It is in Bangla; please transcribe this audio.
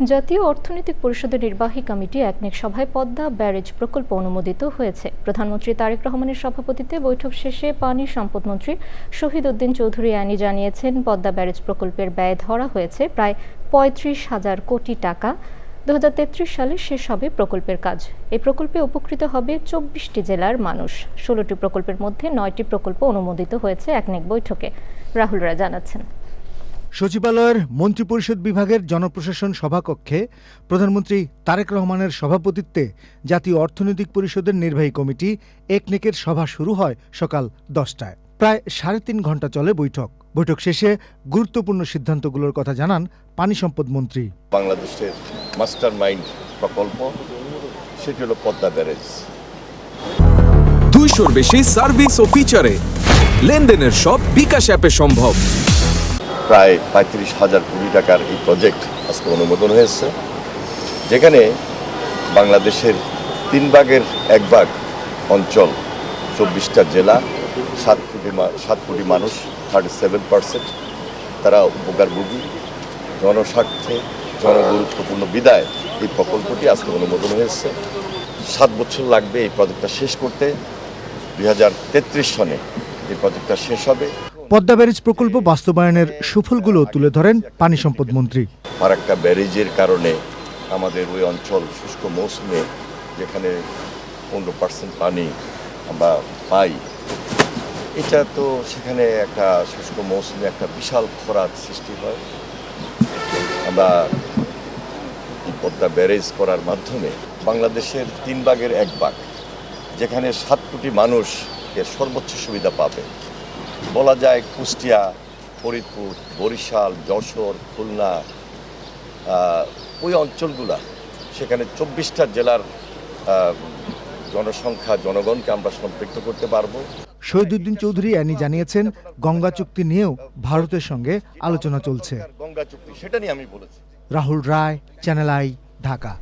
জাতীয় অর্থনৈতিক পরিষদের নির্বাহী কমিটি একনেক সভায় পদ্মা ব্যারেজ প্রকল্প অনুমোদিত হয়েছে। প্রধানমন্ত্রী তারেক রহমানের সভাপতিত্বে বৈঠক শেষে পানি সম্পদমন্ত্রী শহীদ উদ্দিন চৌধুরী আনি জানিয়েছেন, পদ্মা ব্যারেজ প্রকল্পের ব্যয় ধরা হয়েছে প্রায় ৩৫,০০০ কোটি টাকা। ২০৩৩ সালে শেষ হবে প্রকল্পের কাজ। এই প্রকল্পে উপকৃত হবে ২৪টি জেলার মানুষ। ১৬টি প্রকল্পের মধ্যে ৯টি প্রকল্প অনুমোদিত হয়েছে একনেক বৈঠকে। রাহুল রায় জানাচ্ছেন। সচিবালয়ের মন্ত্রিপরিষদ বিভাগের জনপ্রশাসন সভাকক্ষে প্রধানমন্ত্রী তারেক রহমানের সভাপতিত্বে জাতীয় অর্থনৈতিক পরিষদের নির্বাহী কমিটি একনেকের সভা শুরু হয় সকাল 10টায়। প্রায় ৩.৫ ঘণ্টা চলে বৈঠক শেষে গুরুত্বপূর্ণ সিদ্ধান্তগুলোর কথা জানান পানি সম্পদ মন্ত্রী। বাংলাদেশের মাস্টার মাইন্ড প্রকল্প, সেটি হলো পদ্মা ব্যারেজ। 200-র বেশি সার্ভিস ও ফিচারে লেনদেনের সব বিকাশ অ্যাপে সম্ভব। প্রায় ৩৫,০০০ কোটি টাকার এই প্রজেক্ট আজকে অনুমোদন হয়েছে, যেখানে বাংলাদেশের 3 ভাগের 1 ভাগ অঞ্চল, 24টা জেলা, 7 কোটি মানুষ, 37% তারা উপকারভোগী। জনস্বার্থে জনগুরুত্বপূর্ণ বিদায় এই প্রকল্পটি আজকে অনুমোদন হয়েছে। 7 বছর লাগবে এই প্রজেক্টটা শেষ করতে। 2033 সনে এই প্রজেক্টটা শেষ হবে। পদ্মা ব্যারেজ প্রকল্প বাস্তবায়নের সুফলগুলো তুলে ধরেন পানি সম্পদ মন্ত্রী। ফারাক্কা ব্যারেজের কারণে আমাদের ওই অঞ্চল শুষ্ক মৌসুমে, যেখানে 15% পানি আমরা পাই, এটা তো সেখানে একটা শুষ্ক মৌসুমে একটা বিশাল খরার সৃষ্টি হয়। আমরা এই পদ্মা ব্যারেজ করার মাধ্যমে বাংলাদেশের 3 ভাগের 1 ভাগ, যেখানে 7 কোটি মানুষ এর সর্বোচ্চ সুবিধা পাবে। বলা যায় কুষ্টিয়া, ফরিদপুর, বরিশাল, যশোর, খুলনা, ওই অঞ্চলগুলা, সেখানে 24টা জেলার জনসংখ্যা, জনগণকে আমরা সম্পৃক্ত করতে পারবো। শহীদ উদ্দিন চৌধুরী আনি জানিয়েছেন, গঙ্গা চুক্তি নিয়েও ভারতের সঙ্গে আলোচনা চলছে। গঙ্গা চুক্তি, সেটা নিয়ে আমি বলেছি। রাহুল রায়, চ্যানেল আই, ঢাকা।